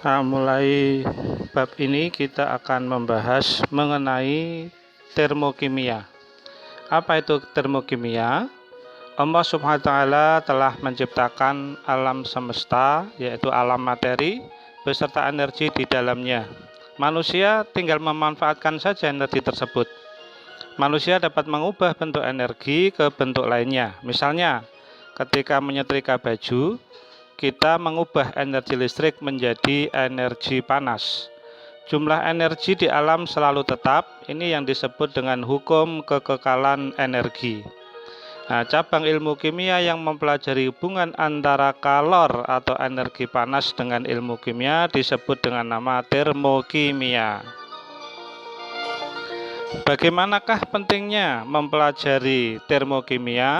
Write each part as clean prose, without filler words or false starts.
Nah, mulai bab ini kita akan membahas mengenai termokimia. Apa itu termokimia? Allah Subhanahu wa Ta'ala telah menciptakan alam semesta, yaitu alam materi beserta energi di dalamnya. Manusia tinggal memanfaatkan saja energi tersebut. Manusia dapat mengubah bentuk energi ke bentuk lainnya. Misalnya, ketika menyetrika baju, kita mengubah energi listrik menjadi energi panas. Jumlah energi di alam selalu tetap, ini yang disebut dengan hukum kekekalan energi. Nah, cabang ilmu kimia yang mempelajari hubungan antara kalor atau energi panas dengan ilmu kimia disebut dengan nama termokimia. Bagaimanakah pentingnya mempelajari termokimia?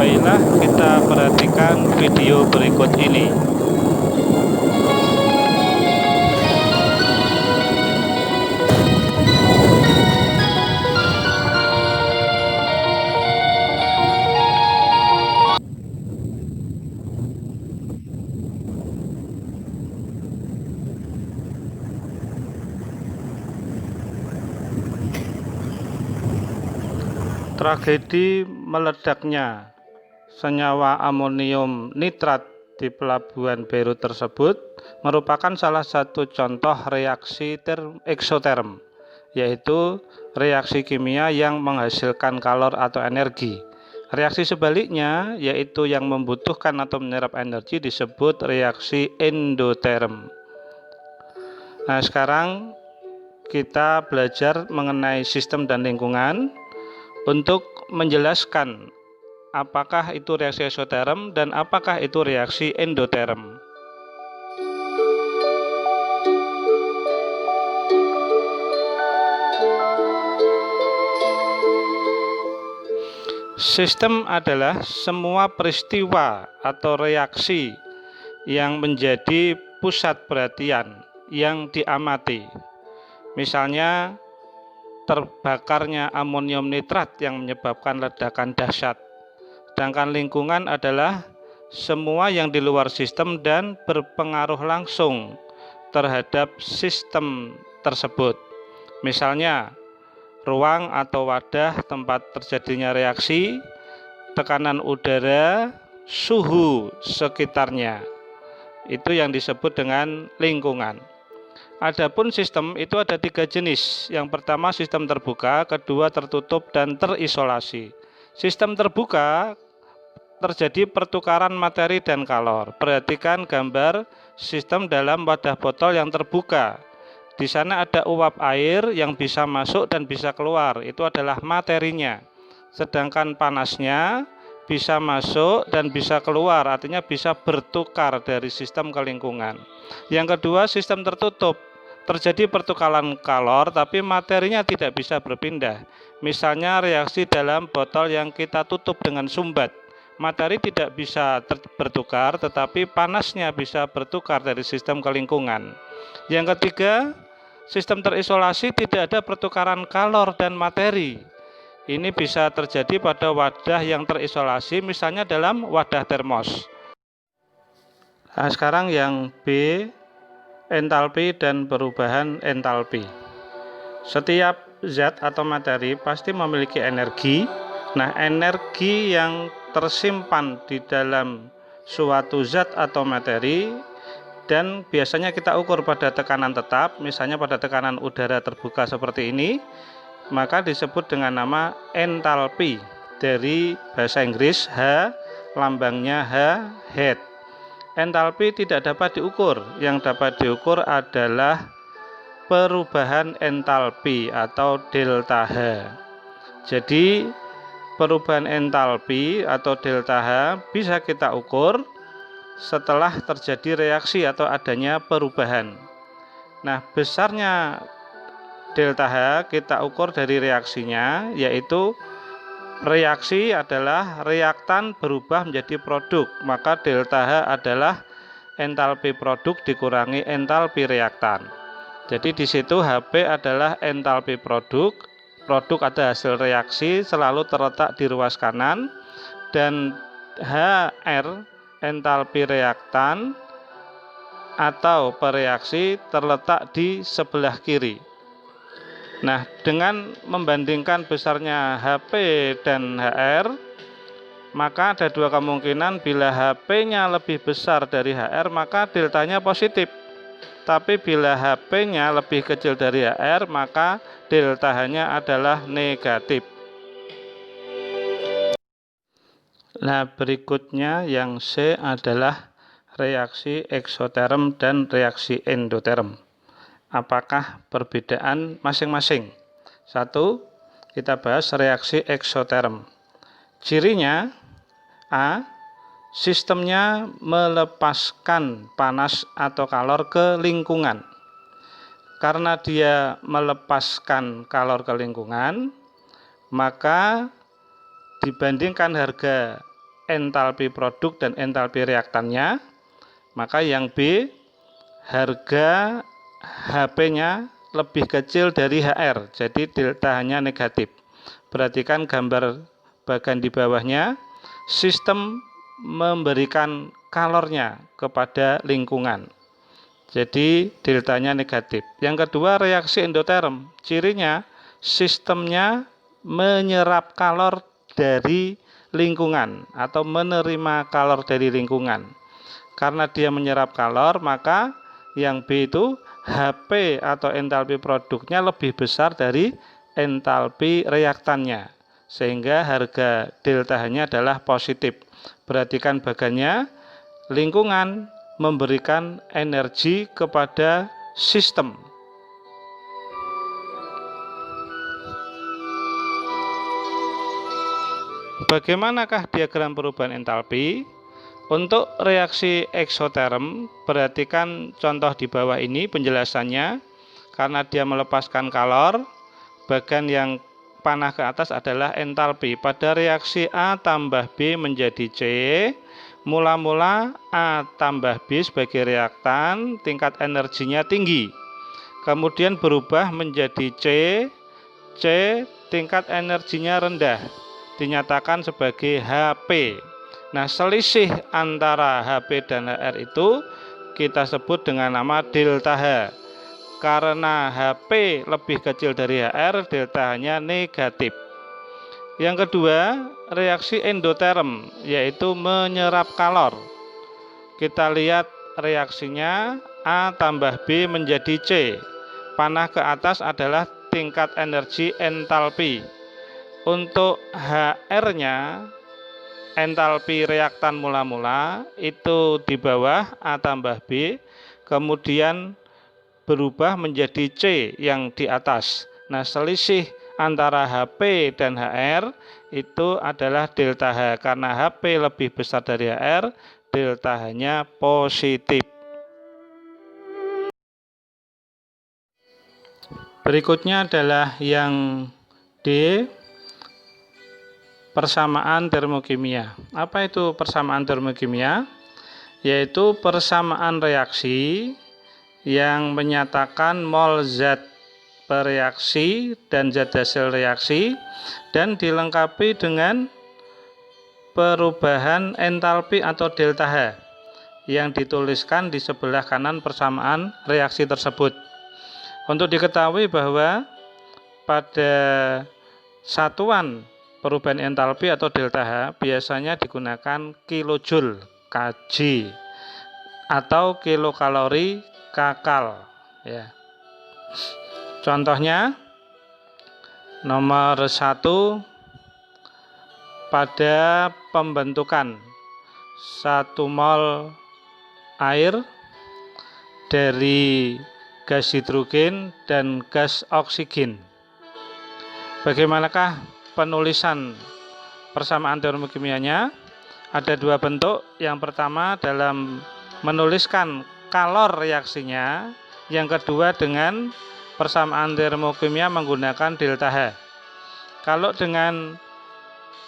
Baiklah, kita perhatikan video berikut ini. Tragedi meledaknya senyawa amonium nitrat di pelabuhan Beirut tersebut merupakan salah satu contoh reaksi eksoterm, yaitu reaksi kimia yang menghasilkan kalor atau energi. Reaksi sebaliknya, yaitu yang membutuhkan atau menyerap energi, disebut reaksi endoterm. Nah, sekarang kita belajar mengenai sistem dan lingkungan untuk menjelaskan apakah itu reaksi eksoterm dan apakah itu reaksi endoterm. Sistem adalah semua peristiwa atau reaksi yang menjadi pusat perhatian yang diamati. Misalnya, terbakarnya amonium nitrat yang menyebabkan ledakan dahsyat. Sedangkan lingkungan adalah semua yang di luar sistem dan berpengaruh langsung terhadap sistem tersebut. Misalnya, ruang atau wadah tempat terjadinya reaksi, tekanan udara, suhu sekitarnya. Itu yang disebut dengan lingkungan. Adapun sistem itu ada 3 jenis. Yang pertama sistem terbuka, kedua tertutup, dan terisolasi. Sistem terbuka terjadi pertukaran materi dan kalor. Perhatikan gambar sistem dalam wadah botol yang terbuka. Di sana ada uap air yang bisa masuk dan bisa keluar. Itu adalah materinya. Sedangkan panasnya bisa masuk dan bisa keluar, artinya bisa bertukar dari sistem ke lingkungan. Yang kedua sistem tertutup. Terjadi pertukaran kalor tapi materinya tidak bisa berpindah. Misalnya reaksi dalam botol yang kita tutup dengan sumbat. Materi tidak bisa bertukar tetapi panasnya bisa bertukar dari sistem ke lingkungan. Yang ketiga, sistem terisolasi, tidak ada pertukaran kalor dan materi. Ini bisa terjadi pada wadah yang terisolasi, misalnya dalam wadah termos. Nah, sekarang yang B, entalpi dan perubahan entalpi. Setiap zat atau materi pasti memiliki energi. Nah, energi yang tersimpan di dalam suatu zat atau materi dan biasanya kita ukur pada tekanan tetap, misalnya pada tekanan udara terbuka seperti ini, maka disebut dengan nama entalpi. Dari bahasa Inggris H, lambangnya H, head. Entalpi tidak dapat diukur. Yang dapat diukur adalah perubahan entalpi atau delta H. Jadi perubahan entalpi atau delta H bisa kita ukur setelah terjadi reaksi atau adanya perubahan. Nah, besarnya delta H kita ukur dari reaksinya, yaitu reaksi adalah reaktan berubah menjadi produk, maka delta H adalah entalpi produk dikurangi entalpi reaktan. Jadi di situ HP adalah entalpi produk, produk ada hasil reaksi selalu terletak di ruas kanan, dan HR entalpi reaktan atau pereaksi terletak di sebelah kiri. Nah, dengan membandingkan besarnya HP dan HR, maka ada dua kemungkinan. Bila HP-nya lebih besar dari HR, maka deltanya positif. Tapi bila HP-nya lebih kecil dari HR, maka deltanya adalah negatif. Nah, berikutnya yang C adalah reaksi eksoterm dan reaksi endoterm. Apakah perbedaan masing-masing? Satu, kita bahas reaksi eksoterm. Cirinya, A, sistemnya melepaskan panas atau kalor ke lingkungan. Karena dia melepaskan kalor ke lingkungan, maka dibandingkan harga entalpi produk dan entalpi reaktannya, maka yang B, harga HP-nya lebih kecil dari HR, jadi deltanya negatif. Perhatikan gambar bagian di bawahnya, sistem memberikan kalornya kepada lingkungan, jadi deltanya negatif. Yang kedua, reaksi endoterm, cirinya sistemnya menyerap kalor dari lingkungan atau menerima kalor dari lingkungan. Karena dia menyerap kalor, maka yang B itu HP atau entalpi produknya lebih besar dari entalpi reaktannya, sehingga harga deltanya adalah positif. Perhatikan bagiannya, lingkungan memberikan energi kepada sistem. Bagaimanakah diagram perubahan entalpi? Untuk reaksi eksoterm, perhatikan contoh di bawah ini penjelasannya. Karena dia melepaskan kalor, bagian yang panah ke atas adalah entalpi. Pada reaksi A tambah B menjadi C, mula-mula A tambah B sebagai reaktan, tingkat energinya tinggi. Kemudian berubah menjadi C tingkat energinya rendah, dinyatakan sebagai HP. Nah, selisih antara HP dan HR itu kita sebut dengan nama delta H. Karena HP lebih kecil dari HR, deltanya negatif. Yang kedua, reaksi endoterm, yaitu menyerap kalor. Kita lihat reaksinya, A tambah B menjadi C. Panah ke atas adalah tingkat energi entalpi. Untuk HR-nya, entalpi reaktan mula-mula itu di bawah A tambah B, kemudian berubah menjadi C yang di atas. Nah, selisih antara HP dan HR itu adalah delta H. Karena HP lebih besar dari HR, delta H-nya positif. Berikutnya adalah yang D, persamaan termokimia. Apa itu persamaan termokimia? Yaitu persamaan reaksi yang menyatakan mol zat bereaksi dan zat hasil reaksi dan dilengkapi dengan perubahan entalpi atau delta H yang dituliskan di sebelah kanan persamaan reaksi tersebut. Untuk diketahui bahwa pada satuan perubahan entalpi atau delta H biasanya digunakan kilojoule kg atau kilokalori kcal, ya. Contohnya nomor 1, pada pembentukan 1 mol air dari gas hidrogen dan gas oksigen. Bagaimanakah penulisan persamaan termokimianya? Ada dua bentuk. Yang pertama dalam menuliskan kalor reaksinya, yang kedua dengan persamaan termokimia menggunakan delta H. Kalau dengan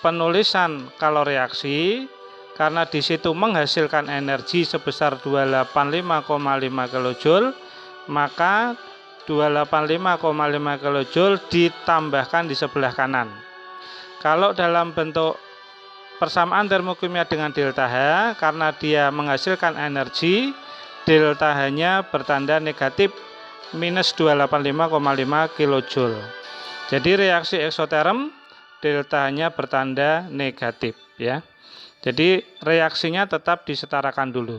penulisan kalor reaksi, karena di situ menghasilkan energi sebesar 285,5 kJ, maka 285,5 kJ ditambahkan di sebelah kanan. Kalau dalam bentuk persamaan termokimia dengan delta H, karena dia menghasilkan energi, delta H-nya bertanda negatif minus 285,5 kJ. Jadi reaksi eksoterm delta H-nya bertanda negatif ya. Jadi reaksinya tetap disetarakan dulu.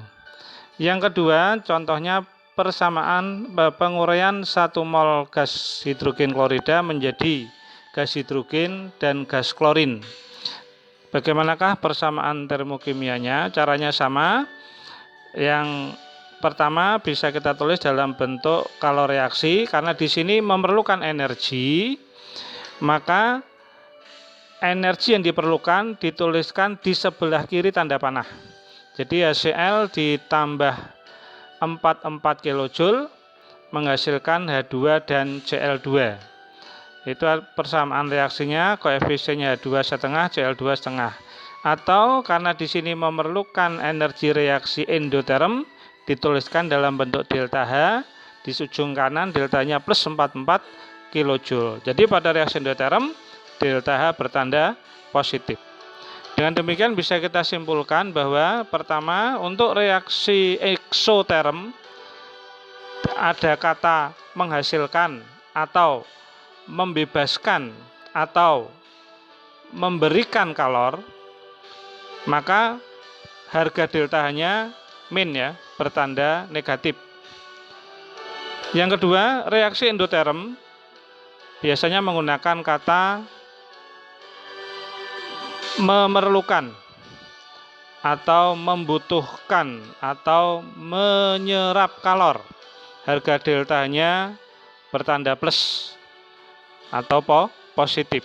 Yang kedua, contohnya persamaan penguraian 1 mol gas hidrogen klorida menjadi gas hidrogen dan gas klorin. Bagaimanakah persamaan termokimianya? Caranya sama. Yang pertama bisa kita tulis dalam bentuk kalau reaksi, karena di sini memerlukan energi, maka energi yang diperlukan dituliskan di sebelah kiri tanda panah. Jadi HCl ditambah 44 kJ menghasilkan H2 dan Cl2. Itu persamaan reaksinya, koefisiennya H2 setengah, Cl2 setengah. Atau karena di sini memerlukan energi reaksi endoterm, dituliskan dalam bentuk delta H, di ujung kanan deltanya plus 44 kJ. Jadi pada reaksi endoterm delta H bertanda positif. Dengan demikian bisa kita simpulkan bahwa pertama untuk reaksi eksoterm ada kata menghasilkan atau membebaskan atau memberikan kalor, maka harga delta H-nya min ya, bertanda negatif. Yang kedua, reaksi endoterm biasanya menggunakan kata memerlukan atau membutuhkan atau menyerap kalor. Harga delta-nya bertanda plus atau positif.